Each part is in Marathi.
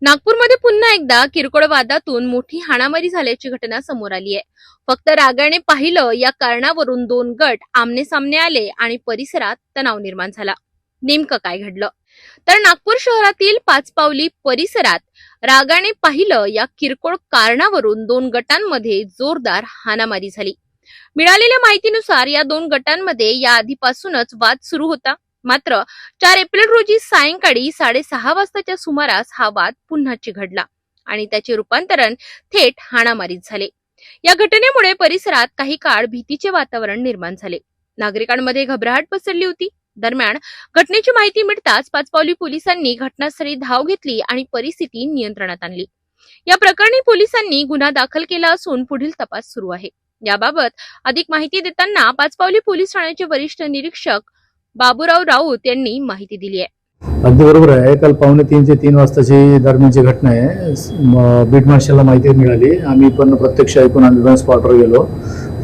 नागपूरमध्ये पुन्हा एकदा किरकोळ वादातून मोठी हाणामारी झाल्याची घटना समोर आली आहे. फक्त रागाने पाहिलं या कारणावरून दोन गट आमने सामने आले आणि परिसरात तणाव निर्माण झाला. नेमकं काय घडलं? तर नागपूर शहरातील पाचपावली परिसरात रागाने पाहिलं या किरकोळ कारणावरून दोन गटांमध्ये जोरदार हाणामारी झाली. मिळालेल्या माहितीनुसार या दोन गटांमध्ये या आधीपासूनच वाद सुरू होता. मात्र 4 एप्रिल रोजी सायंकाळी 6:30 वाजताच्या सुमारास हा वाद पुन्हा चिघळला आणि त्याचे रूपांतरण थेट हाणामारीत झाले. या घटनेमुळे परिसरात काही काळ भीतीचे वातावरण निर्माण झाले. नागरिकांमध्ये घबराहट पसरली होती. दरम्यान घटनेची माहिती मिळताच पाचपावली पोलिसांनी घटनास्थळी धाव घेतली आणि परिस्थिती नियंत्रणात आणली. या प्रकरणी पोलिसांनी गुन्हा दाखल केला असून पुढील तपास सुरू आहे. याबाबत अधिक माहिती देताना पाचपावली पोलीस ठाण्याचे वरिष्ठ निरीक्षक बाबूराव राऊत यांनी माहिती दिली आहे. अगदी बरोबर आहे. काल 2:45 ते 3 वाजताची दरम्यानची घटना आहे. बीट मार्शलला माहिती मिळाली. आम्ही पण प्रत्यक्ष ऐकून आम्ही स्पॉटवर गेलो.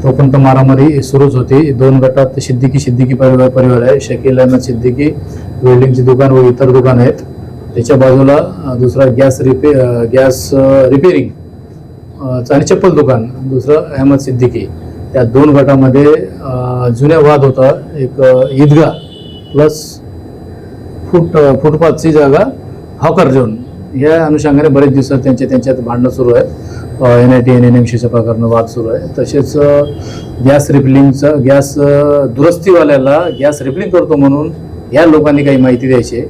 तोपर्यंत मारामारी सुरूच होती. दोन गटात सिद्दीकी परिवार आहे. शकील अहमद सिद्दीकी वेल्डिंगचे दुकान व इतर दुकान आहेत. त्याच्या बाजूला दुसरा गॅस रिपेरिंग आणि चप्पल दुकान दुसरं अहमद सिद्दीकी. त्या दोन गटामध्ये जुन्या वाद होता. एक ईदगाह प्लस फुटपाथची जागा हॉकर झोन या अनुषंगाने बरेच दिवसात त्यांच्यात भांडणं सुरू आहेत. NIT NMCचं प्रकरण वाद सुरू आहे. तसेच गॅस दुरुस्तीवाल्याला गॅस रिपेरिंग करतो म्हणून या लोकांनी काही माहिती द्यायची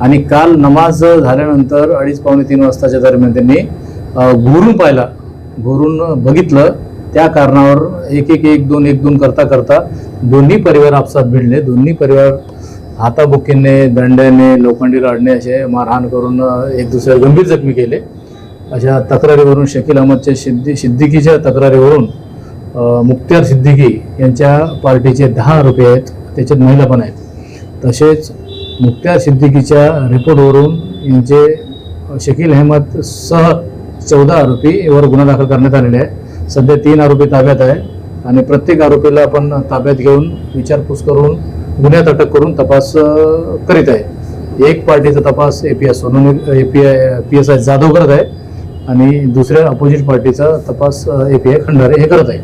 आणि काल नमाज झाल्यानंतर 2:30-3 वाजताच्या दरम्यान त्यांनी घोरून बघितलं. त्या कारणावर एक दोन करता दोन्ही परिवार आपसात भिडले. दोन्ही परिवार हाताबुक्कीने दंड्याने लोखंडी राडणे असे मारहाण करून एक दुसऱ्याला गंभीर जखमी केले. अशा तक्रारीवरून शकील अहमदच्या सिद्दीकीच्या तक्रारीवरून मुख्तार सिद्दीकी यांच्या पार्टीचे 10 आरोपी आहेत. त्याच्यात महिला पण आहेत. तसेच मुख्तार सिद्दीकीच्या रिपोर्टवरून यांचे शकील अहमद सह 14 आरोपीवर गुन्हा दाखल करण्यात आलेला आहे. सध्या 3 आरोपी ताब्यात आहे आणि प्रत्येक आरोपीला आपण ताब्यात घेऊन विचारपूस करून गुन्ह्यात अटक करून तपास करीत आहे. एक पार्टीचा तपास PSI जाधव करत आहे आणि दुसऱ्या अपोजिट पार्टीचा तपास API खंडारे हे करत आहे.